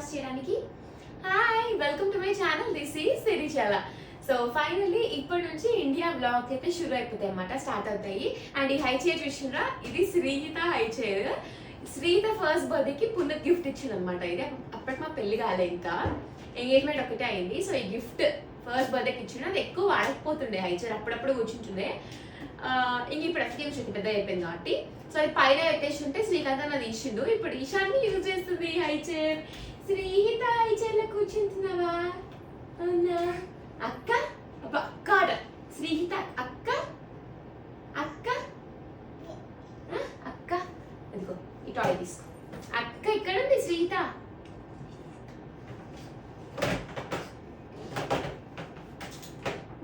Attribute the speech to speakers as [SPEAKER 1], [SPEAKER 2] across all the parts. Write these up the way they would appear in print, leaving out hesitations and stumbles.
[SPEAKER 1] Breakfast చేయడానికి. Hi, welcome to my channel. This is Sirichala. So finally ఇప్పటి నుంచి India blog అయితే షురూ అయిపోతాయి అన్నమాట, స్టార్ట్ అవుతాయి. అండ్ ఈ హై చైర్ చూసినరా, ఇది Sreehitha high chair. Sreehitha first బర్త్డేకి పునః గిఫ్ట్ ఇచ్చింది అనమాట. ఇది అప్పటికి మా పెళ్లి కాలే, ఇంకా ఎంగేజ్మెంట్ ఒకటే అయింది. సో ఈ గిఫ్ట్ ఫస్ట్ బర్త్డేకి ఇచ్చిన, అది ఎక్కువ వాడకపోతుండే హై చైర్, అప్పుడప్పుడు కూర్చుంటుండే. ఇంక ఇప్పుడు అసలు కూర్చుంది, పెద్ద అయిపోయింది కాబట్టి. సో అది పైన పెట్టేసి ఉంటే శ్రీకాంత్ అది తీసిండు. ఇప్పుడు ఈశాన్ని యూజ్ చేస్తుంది high chair. Sreehitha high chair లో కూర్చుంటున్నావా? అవునా అక్క? అక్క శ్రీహిత అక్క అక్క అక్క అదిగో ఈ టాయ్ తీసుకో. అక్క ఇక్కడ ఉంది శ్రీహిత.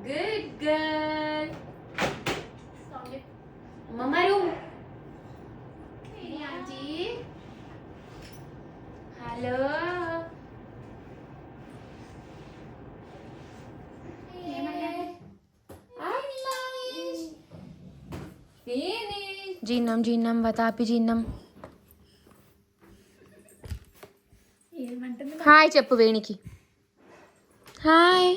[SPEAKER 1] Good girl. మమ్మరు ఆంటీ, హలో.
[SPEAKER 2] జీనం జీనం వతాపి జీనం. హాయ్ చెప్పు వేణికి. హాయ్.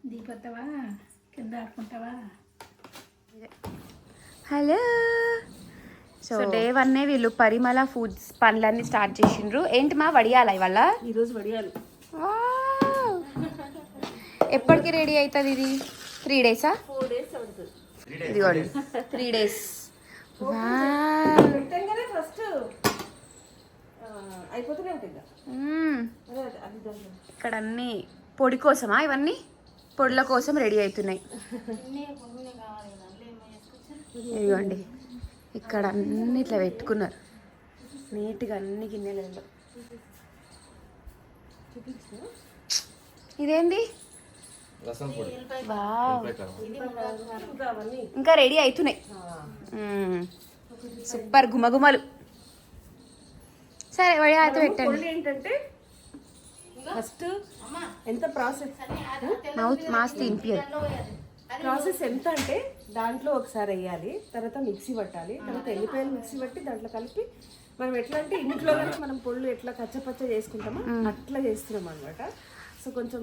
[SPEAKER 3] దిగిపోతావా? కింద ఆడుకుంటావా?
[SPEAKER 2] హలో. సో డే 1 వీళ్ళు పరిమళ ఫుడ్స్ పనులన్నీ స్టార్ట్ చేసిండ్రు. ఏంటి మా వడియాలా ఇవాళ?
[SPEAKER 3] ఈరోజు వడియాలు.
[SPEAKER 2] ఎప్పటికి రెడీ అవుతుంది ఇది? 3 డేసా?
[SPEAKER 3] 4 days అవుతుంది.
[SPEAKER 2] ఇదిగోండి 3 days.
[SPEAKER 3] పెట్టంగానే ఫస్ట్ అయిపోతూనే ఉంటుంది.
[SPEAKER 2] ఇక్కడ అన్ని పొడి కోసమా? ఇవన్నీ పొడుల కోసం రెడీ అవుతున్నాయి. ఇదిగోండి ఇక్కడ అన్ని ఇట్లా పెట్టుకున్నారు నీట్గా, అన్ని గిన్నెలలో. ఇదేంది? ఇంకా రెడీ అవుతున్నాయి. సూపర్ గుమగుమలు. సరే వడియా అయితే పెట్టండి.
[SPEAKER 3] ఏంటంటే ఫస్ట్ ఎంత ప్రాసెస్
[SPEAKER 2] మాస్ తినిపించదు.
[SPEAKER 3] ప్రాసెస్ ఎంత అంటే దాంట్లో ఒకసారి వేయాలి, తర్వాత మిక్సీ పట్టాలి, తర్వాత ఎల్లిపాయలు మిక్సీ పట్టి దాంట్లో కలిపి మనం ఎట్లా అంటే ఇంట్లో మనం పొళ్ళు ఎట్లా కచ్చపచ్చ చేసుకుంటామో అట్లా చేస్తున్నాం అనమాట. సో కొంచెం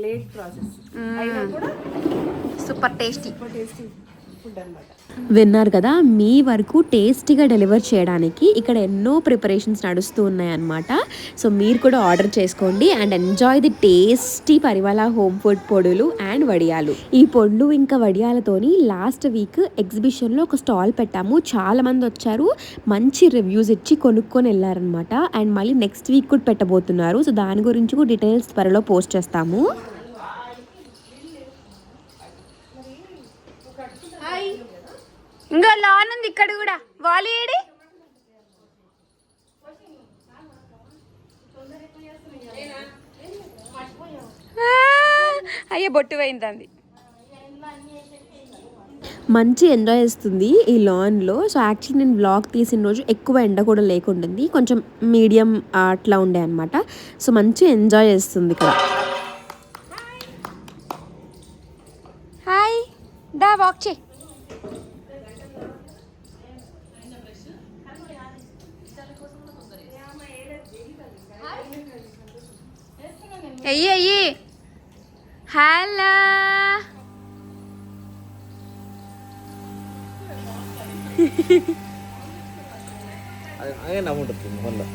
[SPEAKER 3] లేట్ ప్రాసెస్ అయినా కూడా
[SPEAKER 2] సూపర్ టేస్టీ
[SPEAKER 3] ఫుడ్ అనమాట.
[SPEAKER 4] విన్నారు కదా, మీ వరకు టేస్టీగా డెలివర్ చేయడానికి ఇక్కడ ఎన్నో ప్రిపరేషన్స్ నడుస్తూ ఉన్నాయన్నమాట. సో మీరు కూడా ఆర్డర్ చేసుకోండి and enjoy the tasty Parimala home food పొడులు అండ్ వడియాలు. ఈ పొడులు ఇంకా వడియాలతోని లాస్ట్ వీక్ ఎగ్జిబిషన్లో ఒక స్టాల్ పెట్టాము. చాలా మంది వచ్చారు, మంచి రివ్యూస్ ఇచ్చి కొనుక్కొని వెళ్ళారనమాట. అండ్ మళ్ళీ నెక్స్ట్ వీక్ కూడా పెట్టబోతున్నారు. సో దాని గురించి కూడా డీటెయిల్స్ త్వరలో పోస్ట్ చేస్తాము.
[SPEAKER 2] ఇంకా లాన్ ఉంది ఇక్కడ కూడా. వాలు ఏడి? అయ్యే బొట్టు పోయింది.
[SPEAKER 4] మంచి ఎంజాయ్ చేస్తుంది ఈ లాన్లో. సో యాక్చువల్లీ నేను వ్లాగ్ తీసిన రోజు ఎక్కువ ఎండ కూడా లేకుండింది, కొంచెం మీడియం అట్లా ఉండే అనమాట. సో మంచి ఎంజాయ్ చేస్తుంది ఇక్కడ.
[SPEAKER 2] హాయ్, దా వాక్ చే. అయ్యి అయ్యి. హలో.
[SPEAKER 5] నవ్వుంటుంది మొహంలో.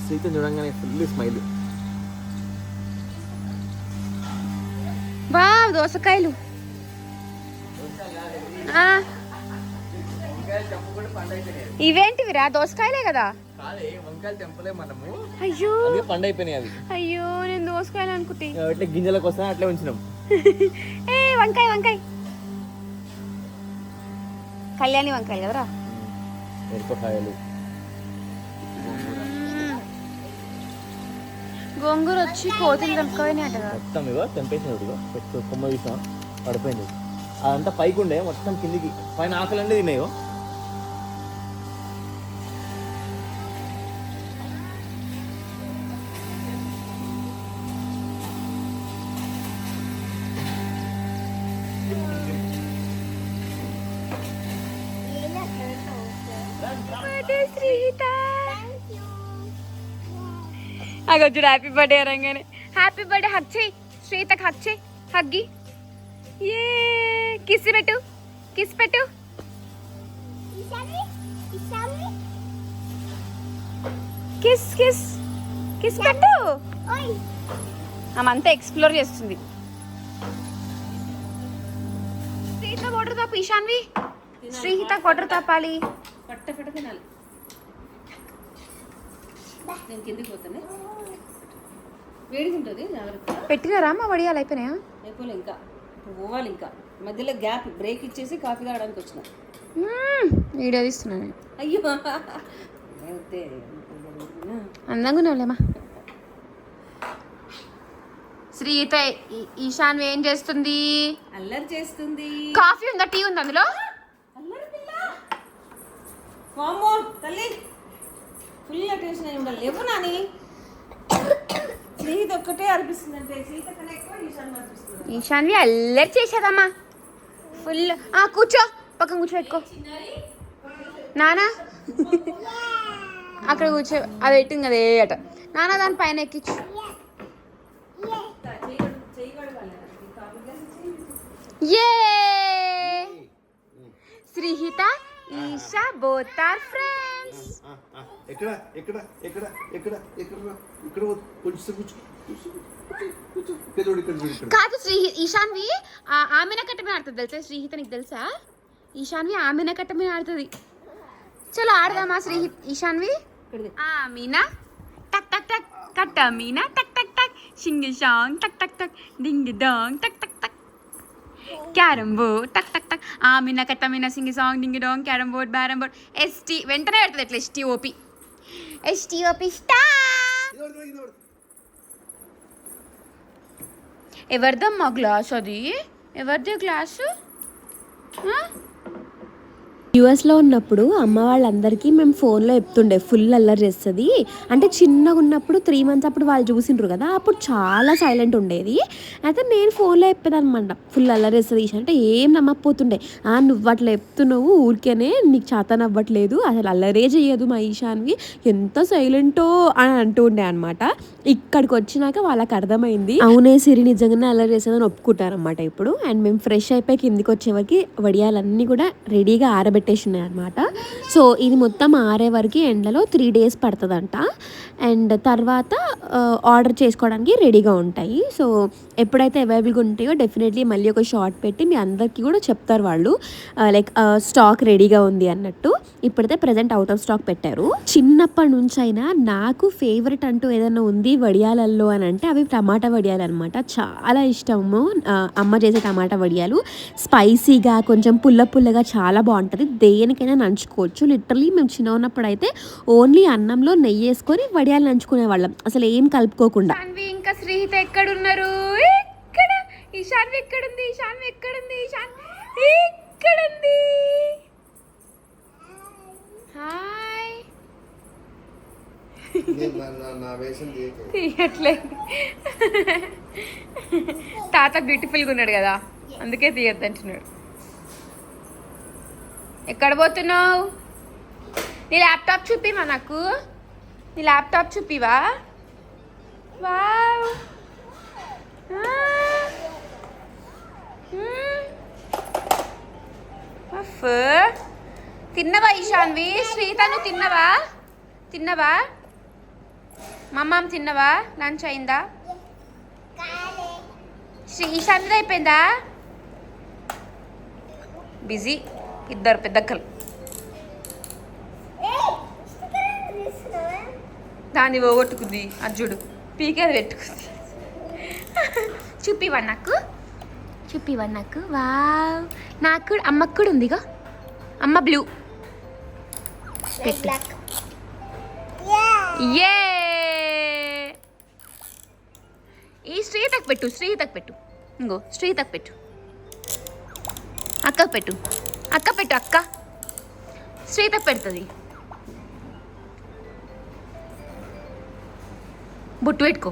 [SPEAKER 5] సీత చూడంగానే ఫుల్ స్మైల్.
[SPEAKER 2] బా దోసకాయలు. ఇవేంటివిరా? దోసకాయలే కదా? అయ్యో
[SPEAKER 5] పండైపోయినాయి అవి.
[SPEAKER 2] అయ్యో నేను దోసకాయలు అనుకుంటే.
[SPEAKER 5] అట్లా గింజల కోసం అట్లే ఉంచినాం.
[SPEAKER 2] ఏ వంకాయ వంకాయ, కళ్యాణి వంకాయలు కదరా.
[SPEAKER 5] మిరపకాయలు,
[SPEAKER 2] గోంగూర వచ్చి కోతులు తెంపుకోని అంట కదా.
[SPEAKER 5] మొత్తం ఇగో తెంపేసిన పెట్టు కొమ్మ తీసాం, పడిపోయింది. అదంతా పైకి ఉండే మొత్తం కిందికి, పైన ఆకలండి తిన్నాయో.
[SPEAKER 2] బర్త్డే శ్రీహిత. అగొచ్చు హ్యాపీ బర్త్డే అనగానే హ్యాపీ బర్త్డే హక్ చేయి శ్రీహితకి, హక్ చేయి, హగ్గి. ఏ కిస్ పెట్టు, కిస్ పెట్టు. కిస్ కిస్ కిస్ పెట్టు. ఆమంతా ఎక్స్ప్లోర్ చేస్తుంది. శ్రీహిత వాటర్ తాపు. ఈశాన్వి శ్రీహిత వాటర్ తాపాలి.
[SPEAKER 3] పట్ట తినాలి. నేను కిందికి పోతానే, వేడిగా ఉంటుంది, జాగ్రత్త.
[SPEAKER 2] పెట్టినారా మా వడియాలు అయిపోయినాయా?
[SPEAKER 3] అయిపోలే ఇంకా, ఇప్పుడు పోవాలి. ఇంకా మధ్యలో గ్యాప్ బ్రేక్ ఇచ్చేసి కాఫీ తాగడానికి వచ్చిన.
[SPEAKER 2] వీడియో తీస్తున్నాను.
[SPEAKER 3] అయ్యో
[SPEAKER 2] అందంగా ఉన్నావులేమా. శ్రీహిత ఈశాన్వి ఏం చేస్తుంది?
[SPEAKER 3] అల్లరి చేస్తుంది.
[SPEAKER 2] కాఫీ ఉందా, టీ ఉందా అందులో?
[SPEAKER 3] అల్లరి పిల్ల. వామ్మో తల్లి, ఫుల్ అటెన్షన్ అయి ఉండాలి. లేవు నాని, స్నేహిత ఒక్కటే అనిపిస్తుంది. అంటే సీత కన్నా ఎక్కువ ఈశాన్ అనిపిస్తుంది.
[SPEAKER 2] ఈశాన్వి అల్లరి చేసేదమ్మా ఫుల్. కూర్చో, పక్కన కూర్చోబెట్టుకో నానా. అక్కడ కూర్చో, అది పెట్టింది అదే అట నానా, దాని పైన ఎక్కించు. ఏ Srihita Isha both are friends.
[SPEAKER 5] ఎక్కడ ఎక్కడ ఎక్కడ ఎక్కడ ఎక్కడ ఇక్కడ కొంచెం కూర్చో.
[SPEAKER 2] కాదు ఈశాన్వి ఆమెన కట్ట మీద ఆడుతుంది తెలుసా? శ్రీహిత నీకు తెలుసా? ఈశాన్వి ఆమెన కట్ట మీద ఆడుతుంది. చలో ఆడదామా ఈశాన్వి? మీనా టక్ టక్ టక్, కట్ట మీనా టక్ టక్ టక్, సింగిల్ సాంగ్ టక్ టక్ టక్, డింగ్ డాంగ్ టక్ టక్ టక్, క్యారమ్ బోర్డ్ టక్ టక్ టక్, మీనా కట్ట మీనా single song ding dong, carrom board బ్యారమ్ బోర్డ్. ఎస్టీ వెంటనే పెడుతుంది ఎట్లా? S T O P S T O P star. ఎవరిదమ్మా గ్లాస్ అది? ఎవరిది గ్లాసు?
[SPEAKER 4] యూఎస్లో ఉన్నప్పుడు అమ్మ వాళ్ళందరికీ మేము ఫోన్లో చెప్తుండే ఫుల్ అల్లరి చేస్తుంది. అంటే చిన్నగా ఉన్నప్పుడు 3 months అప్పుడు వాళ్ళు చూసిండ్రు కదా, అప్పుడు చాలా సైలెంట్ ఉండేది. అయితే నేను ఫోన్లో చెప్పేదనమాట ఫుల్ అల్లరి చేస్తుంది ఈశా అంటే. ఏం నమ్మకపోతుండే. నువ్వు అట్లా చెప్తున్నావు ఊరికేనే, నీకు చేతన అవ్వట్లేదు, అసలు అల్లరే చేయదు మా ఈశాన్వి, ఎంత సైలెంటో అని అంటూ ఉండే అనమాట. ఇక్కడికి వచ్చినాక వాళ్ళకి అర్థమైంది, అవునే సిరి నిజంగానే అల్లరి చేసేదని ఒప్పుకుంటారనమాట ఇప్పుడు. అండ్ మేము ఫ్రెష్ అయిపోయి కిందికి వచ్చేవరకు వడియాలన్నీ కూడా రెడీగా ఆరబెట్టేసినాయి అనమాట. సో ఇది మొత్తం ఆరే వరకు ఎండలో 3 days పడుతుందంట. అండ్ తర్వాత ఆర్డర్ చేసుకోవడానికి రెడీగా ఉంటాయి. సో ఎప్పుడైతే అవైలబుల్గా ఉంటాయో డెఫినెట్లీ మళ్ళీ ఒక షార్ట్ పెట్టి మీ అందరికీ కూడా చెప్తారు వాళ్ళు, లైక్ స్టాక్ రెడీగా ఉంది అన్నట్టు. ఇప్పుడైతే ప్రజెంట్ అవుట్ ఆఫ్ స్టాక్ పెట్టారు. చిన్నప్పటి నుంచి అయినా నాకు ఫేవరెట్ అంటూ ఏదైనా ఉంది వడియాలల్లో అని అంటే అవి టమాటా వడియాలు అనమాట. చాలా ఇష్టము అమ్మ చేసే టమాటా వడియాలు. స్పైసీగా కొంచెం పుల్లగా చాలా బాగుంటుంది. దేనికైనా నంచుకోవచ్చు. లిటరలీ మేము చిన్న ఉన్నప్పుడు అయితే ఓన్లీ అన్నంలో నెయ్యి వేసుకొని వడియాలు నంచుకునే వాళ్ళం, అసలు ఏం కలుపుకోకుండా.
[SPEAKER 2] ఇంకా శ్రీహిత ఎక్కడున్నారు? ఎక్కడ? ఈశాన్వి ఎక్కడుంది? ఈశాన్వి ఎక్కడుంది? ఇక్కడుంది. హాయ్. తీయట్లేదు, తాత బ్యూటిఫుల్గా ఉన్నాడు కదా అందుకే తీయద్దంటున్నాడు. ఎక్కడ పోతున్నావు? నీ ల్యాప్టాప్ చూపివా నాకు? నీ ల్యాప్టాప్ చూపివా? వావ్. తిన్నవా ఈశాన్వి? శ్రీహిత నువ్వు తిన్నవా? మమ్మమ్మ తిన్నవా? లంచ్ అయిందా? ఈశాన్వి అయిపోయిందా? బిజీ ఇద్దరు పెద్దక్కలు. దాన్ని పోగొట్టుకుంది అర్జుడు, పీకేది పెట్టుకుంది. చూపివా నాకు? వావ్. నాకు అమ్మకు కూడా ఉందిగా, అమ్మ బ్లూ పెట్టు. ఏ ఈ శ్రీహితకు పెట్టు. ఇంకో శ్రీహితకు పెట్టు. అక్కకు పెట్టు. అక్క శ్రీహితకు పెడుతుంది. బొట్టు పెట్టుకో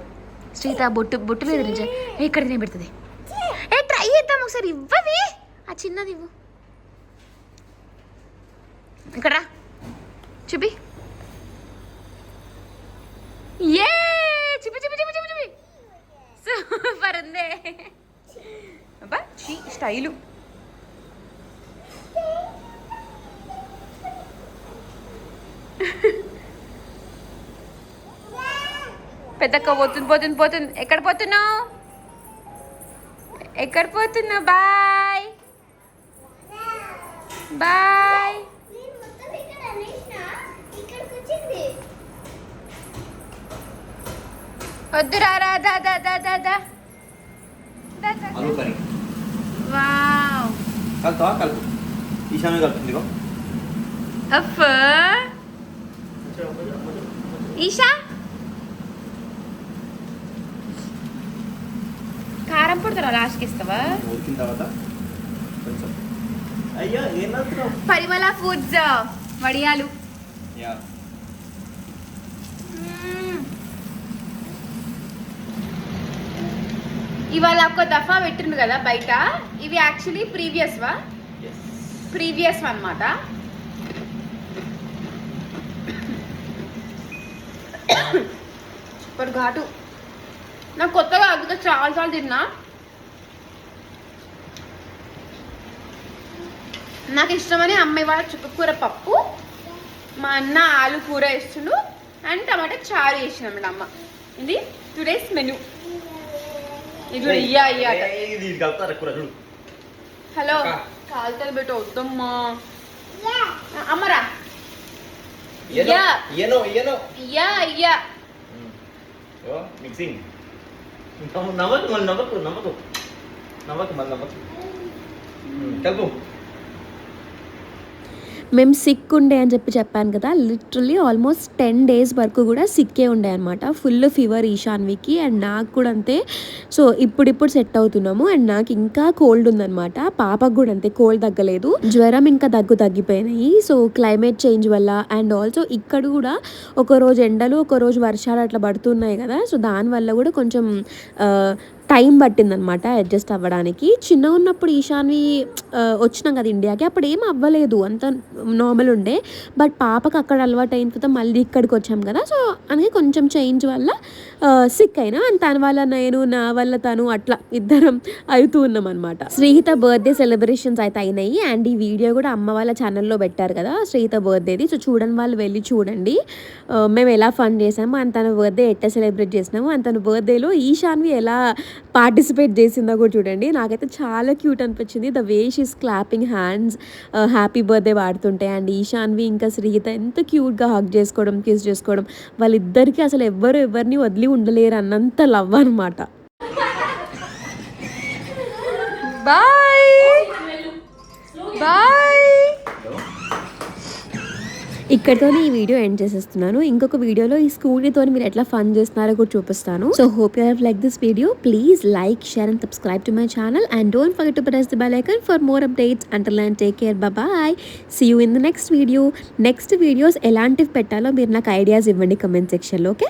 [SPEAKER 2] శ్రీహిత. బొట్టు లేదు నుంచి ఇక్కడ తినే పెడుతుంది. ట్రై చేద్దాం ఒకసారి. ఇవ్వవి, ఆ చిన్నది ఇవ్వు. ఇక్కడ చూపి. ఏ చూపి చూపి చూపి చూపి చూపి. సూపర్ ఉందే. అబ్బా స్టైలు. పెద్దక్క పోతుంది. ఎక్కడ పోతున్నావు? Bye bye. వద్దురా రా. దా.
[SPEAKER 5] ఆలు కర్రీ
[SPEAKER 2] వావ్.
[SPEAKER 5] కలుపు ఈశాన్య కలుపుతుంది.
[SPEAKER 2] అఫ్ ఈషా కారం పొడుతురా లాస్ట్కి ఇస్తావా?
[SPEAKER 5] ఉడికిన తర్వాత కొంచెం అయ్యో ఏం నడుతున్నావు?
[SPEAKER 2] పరిమళ ఫుడ్స్ వడియాలు.
[SPEAKER 5] యా
[SPEAKER 2] ఇవాళ ఒక దఫా పెట్టిండు కదా బయట. ఇవి యాక్చువల్లీ ప్రీవియస్ అన్నమాట. సూపర్ ఘాటు. నాకు కొత్తగా అందుకే చాలా తిన్నా. నాకు ఇష్టమని అమ్మాయి వాళ్ళ చుక్కకూర పప్పు, మా అన్న ఆలు కూర వేస్తుండు అండ్ టమాటా చారు వేసినాం అమ్మ. ఇది టుడేస్ మెనూ. ఇది ఇయ్యా హలో కాలుతుంది బెట్ట వద్దమ్మా అమ్మరా.
[SPEAKER 5] మిక్సింగ్ నవ్వకు కలుపు.
[SPEAKER 4] మేము సిక్ ఉండే అని చెప్పాను కదా, లిటరల్లీ ఆల్మోస్ట్ 10 days వరకు కూడా సిక్కే ఉండే అనమాట. ఫుల్ ఫీవర్ ఈశాన్వికి అండ్ నాకు కూడా అంతే. సో ఇప్పుడు సెట్ అవుతున్నాము. అండ్ నాకు ఇంకా కోల్డ్ ఉందనమాట. పాపకు కూడా అంతే, కోల్డ్ తగ్గలేదు, జ్వరం ఇంకా తగ్గిపోయినాయి. సో క్లైమేట్ చేంజ్ వల్ల అండ్ ఆల్సో ఇక్కడ కూడా ఒకరోజు ఎండలు ఒకరోజు వర్షాలు అట్లా పడుతున్నాయి కదా. సో దానివల్ల కూడా కొంచెం టైం పట్టిందనమాట అడ్జస్ట్ అవ్వడానికి. చిన్న ఉన్నప్పుడు ఈశాన్వి వచ్చినాం కదా ఇండియాకి, అప్పుడు ఏం అవ్వలేదు, అంత నార్మల్ ఉండే. బట్ పాపకు అక్కడ అలవాటు అయిన తర్వాత మళ్ళీ ఇక్కడికి వచ్చాం కదా. సో అందుకే కొంచెం చేంజ్ వల్ల సిక్ అయినా అండ్ తన వల్ల నేను, నా వల్ల తను, అట్లా ఇద్దరం అవుతూ ఉన్నాం అనమాట. శ్రీహిత బర్త్డే సెలబ్రేషన్స్ అయితే అయినాయి అండ్ ఈ వీడియో కూడా అమ్మ వాళ్ళ ఛానల్లో పెట్టారు కదా శ్రీహిత బర్త్డేది. సో చూడని వాళ్ళు వెళ్ళి చూడండి మేము ఎలా ఫన్ చేసాము అండ్ తన బర్త్డే ఎట్లా సెలబ్రేట్ చేసినాము అండ్ తన బర్త్డేలో ఈశాన్వి ఎలా పార్టిసిపేట్ చేసిందో కూడా చూడండి. నాకైతే చాలా క్యూట్ అనిపించింది. The way she's clapping hands happy birthday వాడుతుంటే అండ్ ఈశాన్వి ఇంకా శ్రీహిత ఎంత క్యూట్గా హగ్ చేసుకోవడం, కిస్ చేసుకోవడం, వాళ్ళిద్దరికీ అసలు ఎవరిని వదిలి ఉండలేరు అన్నంత లవ్ అనమాట. Bye bye. ఇక్కడితోనే ఈ వీడియో ఎండ్ చేసేస్తున్నాను. ఇంకొక వీడియోలో ఈ స్కూటీతో మీరు ఎట్లా ఫన్ చేస్తున్నారో కూడా చూపిస్తాను. So hope you have like this video. Please like, share and subscribe to my channel and don't forget to press the bell icon for more updates. Until then take care, bye. See you in the next video. Next videos ఎలాంటివి పెట్టాలో మీరు నాకు ideas ఇవ్వండి comment సెక్షన్లో. Okay.